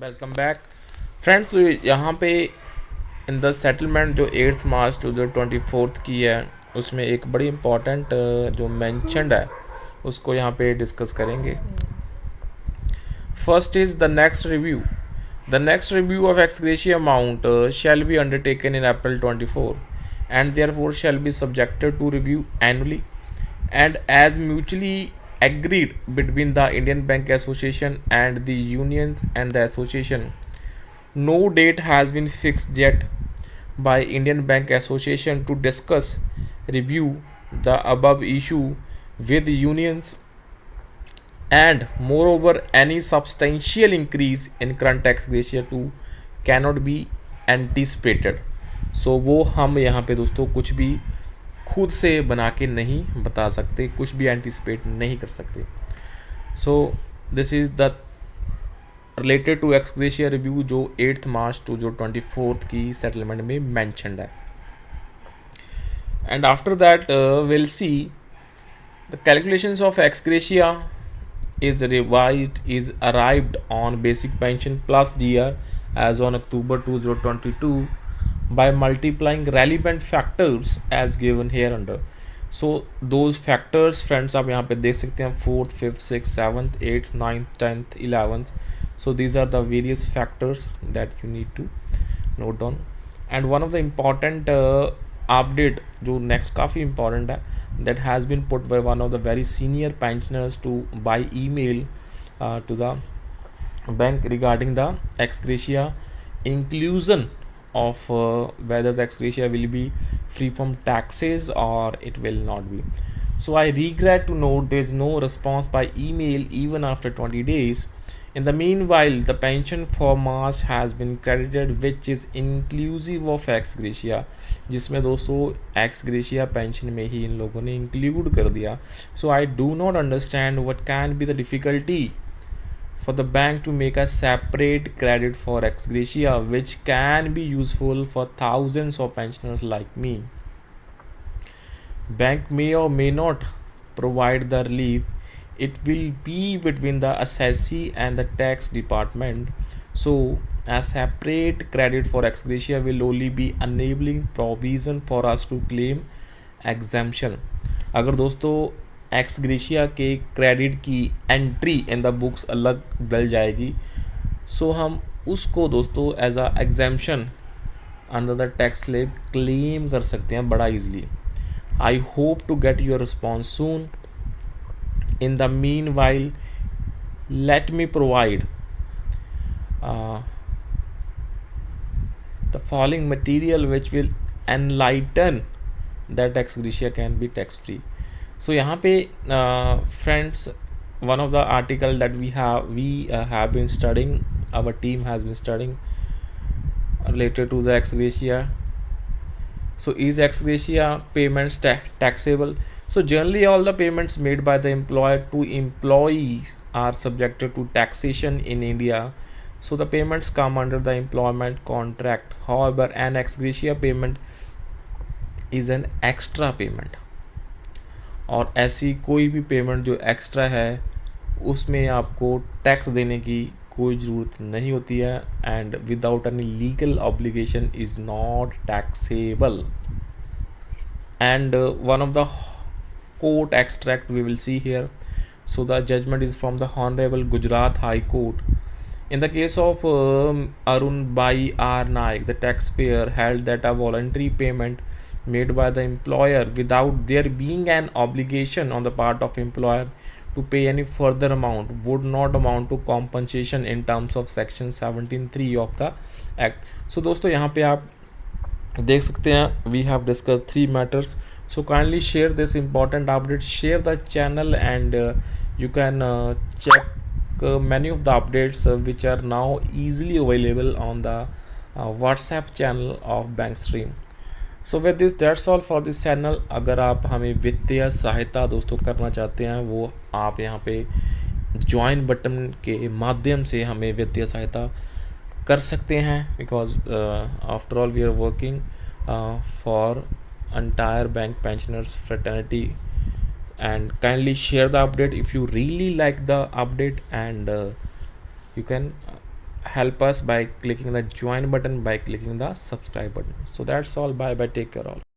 Welcome back friends. यहाँ पे in the settlement जो 8 मार्च टू जो 24 की है, उसमें एक बड़ी इम्पॉर्टेंट जो मैंशनड है उसको यहाँ पे डिस्कस करेंगे। First is the next review. The next review of ex gratia amount shall be undertaken in April 24 and therefore shall be subjected to review annually and as mutually agreed between the Indian Bank Association and the unions and the association. No date has been fixed yet by Indian Bank Association to discuss review the above issue with the unions, and moreover any substantial increase in current tax gratia too cannot be anticipated. So वो हम यहाँ पे दोस्तों कुछ भी खुद से बना के नहीं बता सकते, कुछ भी एंटिसिपेट नहीं कर सकते. So this is the related to ex gratia review जो 8 मार्च टू जो 24 की सेटलमेंट में मैंशनड है. And after that will see the calculations of x gratia is arrived on basic pension plus DR as on October 2022 by multiplying relevant factors as given here under. So those factors friends आप यहाँ पे देख सकते हैं 4th 5th 6th 7th 8th 9th 10th 11th. So these are the various factors that you need to note down. And one of the important update जो next काफ़ी important है, that has been put by one of the very senior pensioners to by email to the bank regarding the ex gratia inclusion of whether the ex gratia will be free from taxes or it will not be. So I regret to note there is no response by email even after 20 days. In the meanwhile, the pension for March has been credited, which is inclusive of ex gratia, जिसमें दोस्तों ex gratia pension में ही इन लोगों ने include कर दिया. So I do not understand what can be the difficulty for the bank to make a separate credit for ex gratia, which can be useful for thousands of pensioners like me. Bank may or may not provide the relief. It will be between the assessee and the tax department. So a separate credit for ex gratia will only be enabling provision for us to claim exemption. अगर दोस्तों ex gratia के credit की entry in the books अलग डल जाएगी, सो हम उसको दोस्तों as a exemption under the tax slab claim कर सकते हैं बड़ा easily. I hope to get your response soon. In the meanwhile, let me provide the following material which will enlighten that ex gratia can be tax free. So यहाँ पे friends, one of the article that we have been studying, our team has been studying related to the ex gratia. So is ex gratia payments taxable? So generally all the payments made by the employer to employees are subjected to taxation in India. So the payments come under the employment contract. However, an ex gratia payment is an extra payment. और ऐसी कोई भी payment जो extra है उसमें आपको tax देने की कोई ज़रूरत नहीं होती है, and without any legal obligation is not taxable. And one of the court extract we will see here. So the judgment is from the Honorable Gujarat High Court. In the case of Arun Bai R Naik, the taxpayer held that a voluntary payment made by the employer without there being an obligation on the part of employer to pay any further amount would not amount to compensation in terms of section 17(3) of the act. So दोस्तों यहाँ पे आप देख सकते हैं we have discussed 3 matters. So kindly share this important update, share the channel, and you can check many of the updates which are now easily available on the WhatsApp channel of Bankstream. So with this that's all for this channel. अगर आप हमें वित्तीय सहायता दोस्तों करना चाहते हैं, वो आप यहाँ पे ज्वाइन बटन के माध्यम से हमें वित्तीय सहायता कर सकते हैं, because after all we are working for entire bank pensioners fraternity. And kindly share the update if you really like the update, and you can help us by clicking the join button, by clicking the subscribe button. So that's all. Bye bye, take care all.